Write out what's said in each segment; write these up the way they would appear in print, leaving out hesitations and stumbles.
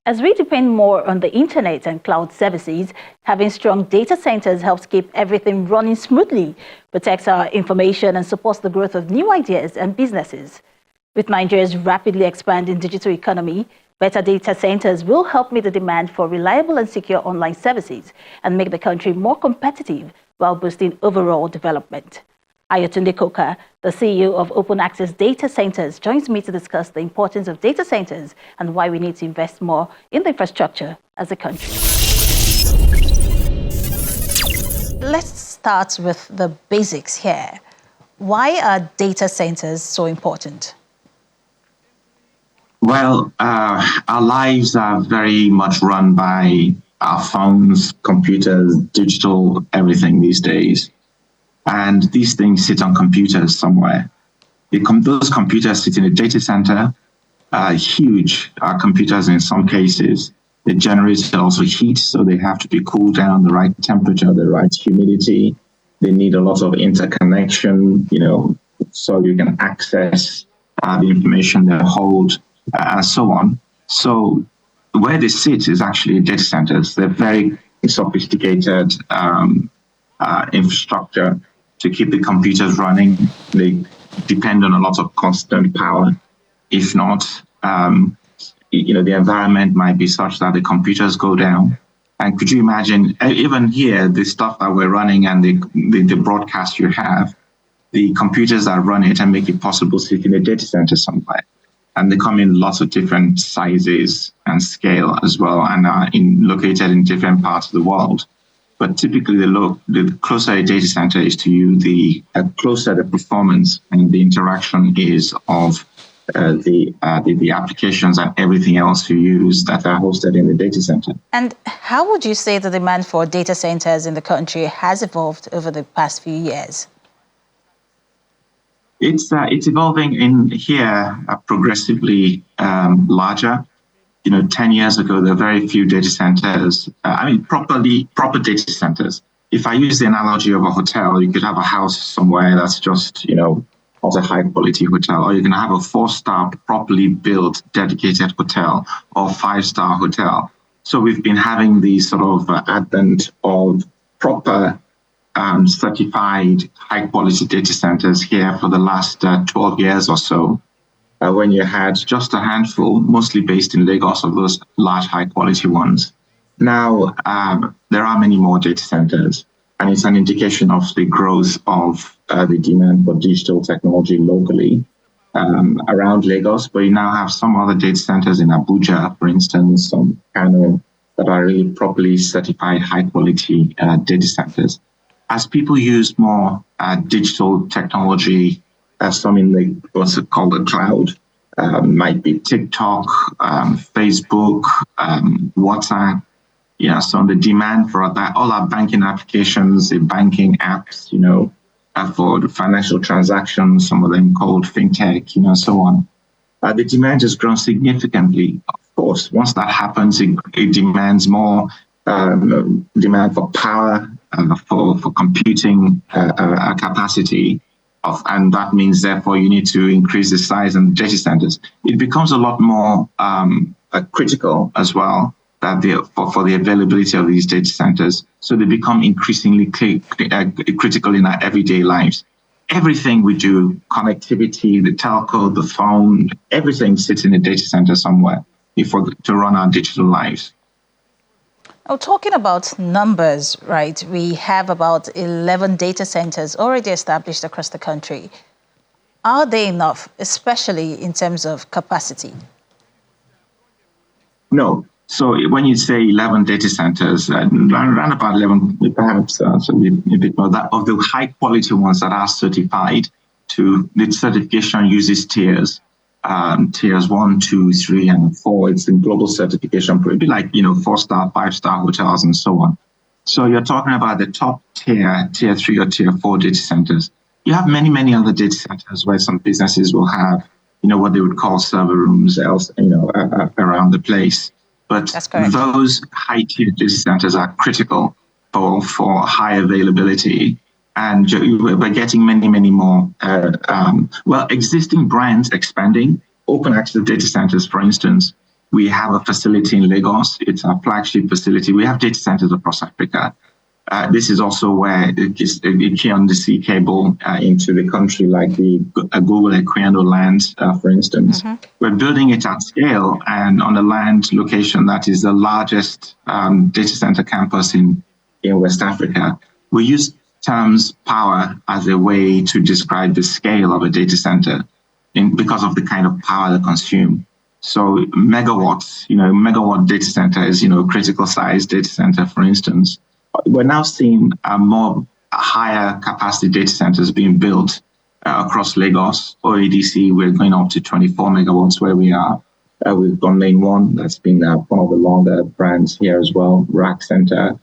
As we depend more on the internet and cloud services, having strong data centers helps keep everything running smoothly, protects our information, and supports the growth of new ideas and businesses. With Nigeria's rapidly expanding digital economy, better data centers will help meet the demand for reliable and secure online services and make the country more competitive while boosting overall development. Ayotunde Koka, the CEO of Open Access Data Centers, joins me to discuss the importance of data centers and why we need to invest more in the infrastructure as a country. Let's start with the basics here. Why are data centers so important? Well, our lives are very much run by our phones, computers, digital, everything these days. And these things sit on computers somewhere. Those computers sit in a data center, huge computers in some cases. They generate also heat, so they have to be cooled down, the right temperature, the right humidity. They need a lot of interconnection, so you can access the information they hold, and so on. So where they sit is actually data centers. They're very sophisticated infrastructure to keep the computers running. They depend on a lot of constant power. If not, the environment might be such that the computers go down. And could you imagine, even here, the stuff that we're running and the broadcast you have, the computers that run it and make it possible sit in a data center somewhere. And they come in lots of different sizes and scale as well, and are located in different parts of the world. But typically, the closer a data center is to you, the closer the performance and the interaction is of the applications and everything else you use that are hosted in the data center. And how would you say the demand for data centers in the country has evolved over the past few years? It's evolving in here progressively larger. 10 years ago, there were very few data centers. Proper data centers. If I use the analogy of a hotel, you could have a house somewhere that's just, of a high quality hotel, or you can have a 4-star, properly built, dedicated hotel or 5-star hotel. So we've been having the sort of advent of proper certified high quality data centers here for the last 12 years or so. When you had just a handful, mostly based in Lagos, of those large, high-quality ones. Now, there are many more data centers, and it's an indication of the growth of the demand for digital technology locally around Lagos. But you now have some other data centers in Abuja, for instance, some Kano, that are really properly certified high-quality data centers. As people use more digital technology, some in what's called the cloud, might be TikTok, Facebook, WhatsApp. So the demand for that, all our banking applications, the banking apps, for the financial transactions, some of them called fintech, so on. The demand has grown significantly. Of course, once that happens, it demands more demand for power, for computing capacity. And that means, therefore, you need to increase the size of the data centers. It becomes a lot more critical as well for the availability of these data centers. So they become increasingly critical in our everyday lives. Everything we do, connectivity, the telco, the phone, everything sits in a data center somewhere to run our digital lives. Now, talking about numbers, right, we have about 11 data centers already established across the country. Are they enough, especially in terms of capacity? No. So when you say 11 data centers, around about 11, perhaps a bit more, that of the high quality ones that are certified, the certification uses tiers. Tiers 1, 2, 3, and 4. It's in global certification. It'd be like 4-star, 5-star hotels and so on. So you're talking about the top tier 3 or tier 4 data centers. You have many, many other data centers where some businesses will have, what they would call server rooms, around the place. But those high tier data centers are critical for high availability. And we're getting many, many more, existing brands expanding. Open access data centers, for instance, We have a facility in Lagos. It's our flagship facility. We have data centers across Africa. This is also where it came the sea cable into the country, like the Google Equiano land, for instance. Mm-hmm. We're building it at scale and on a land location that is the largest data center campus in West Africa. We use terms power as a way to describe the scale of a data center because of the kind of power they consume. So megawatts, megawatt data center is, critical size data center, for instance. We're now seeing more higher capacity data centers being built across Lagos. OEDC, we're going up to 24 megawatts where we are. We've got Lane 1, that's been one of the longer brands here as well. Rack Center,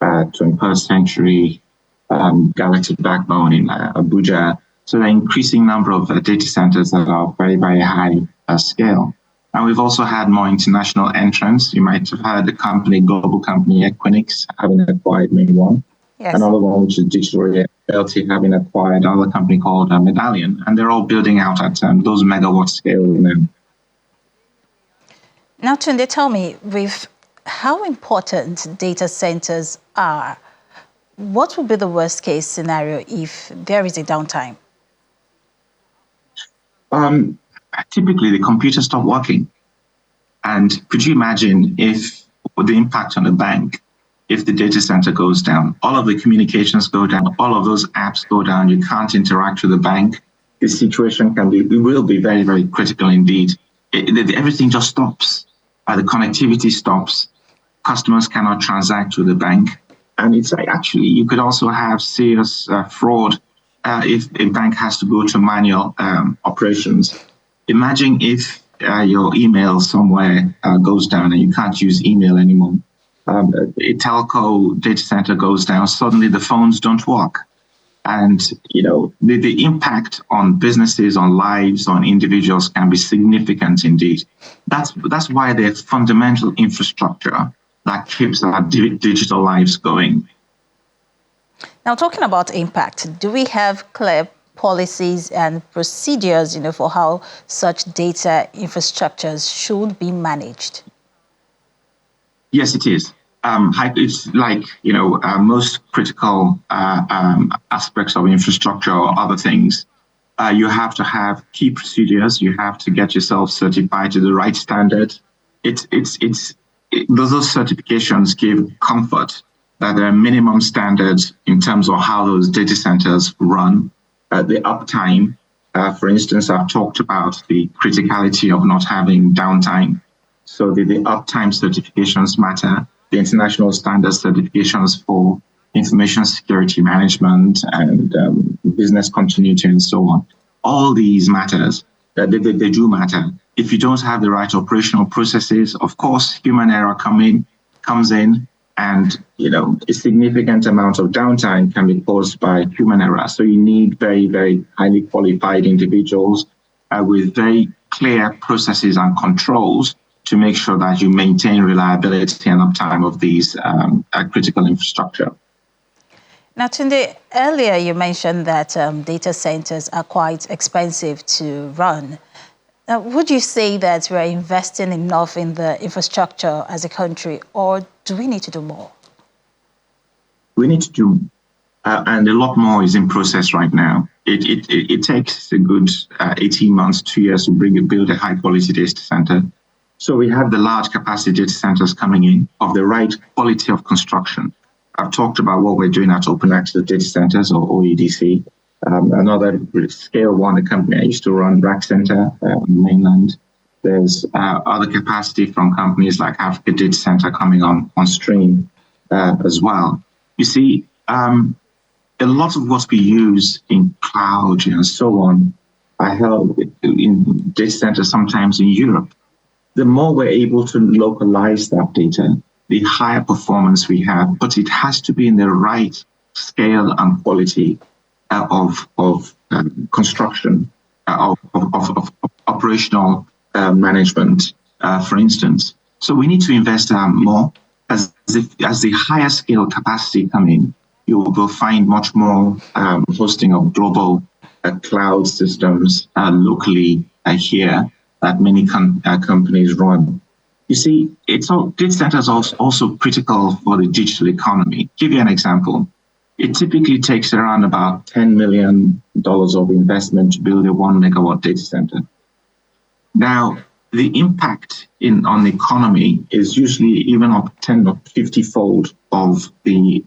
21st Century, Galactic Backbone in Abuja. So the increasing number of data centers that are very, very high scale. And we've also had more international entrants. You might have heard the global company Equinix having acquired Main One. Yes. Another one, which is Digital Realty, having acquired another company called Medallion. And they're all building out at those megawatt scale now. Now, Tunde, tell me, with how important data centers are, what would be the worst case scenario if there is a downtime? Typically, the computers stop working. And could you imagine if the impact on the bank, if the data center goes down, all of the communications go down, all of those apps go down, you can't interact with the bank, the situation will be very, very critical indeed. Everything just stops. The connectivity stops. Customers cannot transact with the bank. And it's like, actually, you could also have serious fraud if a bank has to go to manual operations. Imagine if your email somewhere goes down and you can't use email anymore. A telco data center goes down, suddenly the phones don't work. And, the impact on businesses, on lives, on individuals can be significant indeed. That's why there's fundamental infrastructure that keeps our digital lives going. Now, talking about impact, do we have clear policies and procedures, for how such data infrastructures should be managed? Yes, it is. It's like, most critical aspects of infrastructure or other things. You have to have key procedures. You have to get yourself certified to the right standard. Those certifications give comfort that there are minimum standards in terms of how those data centers run. The uptime, for instance, I've talked about the criticality of not having downtime. So the uptime certifications matter. The international standards certifications for information security management and business continuity and so on. All these matters, they do matter. If you don't have the right operational processes, of course, human error comes in. And, a significant amount of downtime can be caused by human error. So you need very, very highly qualified individuals with very clear processes and controls to make sure that you maintain reliability and uptime of these critical infrastructure. Now, Tunde, earlier you mentioned that data centers are quite expensive to run. Would you say that we're investing enough in the infrastructure as a country, or do we need to do more? We need to do, and a lot more is in process right now. It takes a good 18 months, 2 years to build a high-quality data center. So we have the large capacity data centers coming in of the right quality of construction. I've talked about what we're doing at Open Access Data Centers, or OEDC. Another scale one, a company I used to run, Rack Center in mainland. There's other capacity from companies like Africa Data Center coming on stream as well. You see, a lot of what we use in cloud and so on are held in data centers sometimes in Europe. The more we're able to localize that data, the higher performance we have, but it has to be in the right scale and quality of construction, of operational management, for instance. So we need to invest more. As the higher scale capacity come in, you will find much more hosting of global cloud systems locally here that many companies run. You see, data centers are also critical for the digital economy. Give you an example. It typically takes around about $10 million of investment to build a 1 megawatt data center. Now, the impact on the economy is usually even up 10 or 50-fold of the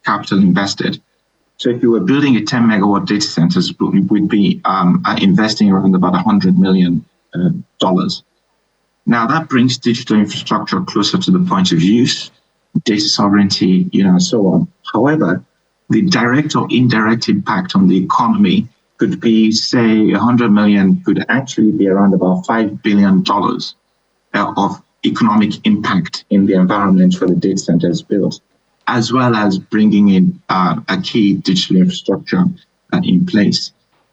capital invested. So if you were building a 10 megawatt data center, it would be investing around about $100 million. Now, that brings digital infrastructure closer to the point of use, data sovereignty, and so on. However, the direct or indirect impact on the economy could be, say, 100 million could actually be around about $5 billion of economic impact in the environment where the data center is built, as well as bringing in a key digital infrastructure in place.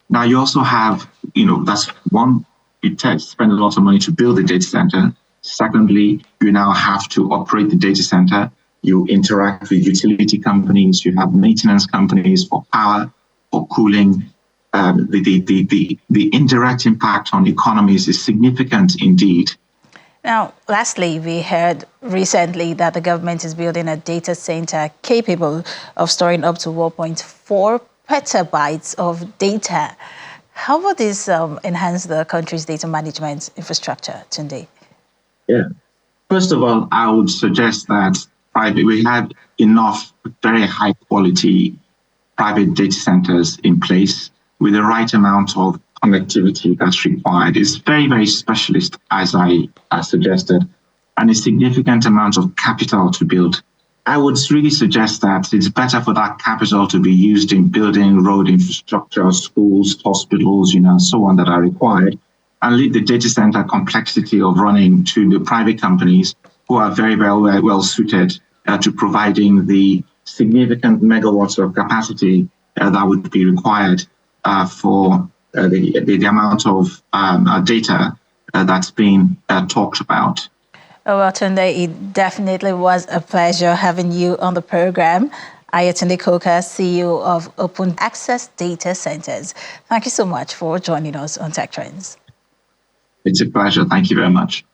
Now, you also have, that's one, you spend a lot of money to build the data center. Secondly, you now have to operate the data center. You interact with utility companies. You have maintenance companies for power, for cooling. The indirect impact on economies is significant indeed. Now, lastly, we heard recently that the government is building a data center capable of storing up to 1.4 petabytes of data. How will this enhance the country's data management infrastructure, Tunde? Yeah. First of all, I would suggest that we have enough very high quality private data centers in place with the right amount of connectivity that's required. It's very, very specialist, as I suggested, and a significant amount of capital to build. I would really suggest that it's better for that capital to be used in building road infrastructure, schools, hospitals, so on that are required, and leave the data center complexity of running to the private companies who are very, very well suited to providing the significant megawatts of capacity that would be required for the amount of data that's being talked about. Oh, well, Tunde, it definitely was a pleasure having you on the program. Tunde Coker, CEO of Open Access Data Centers. Thank you so much for joining us on Tech Trends. It's a pleasure. Thank you very much.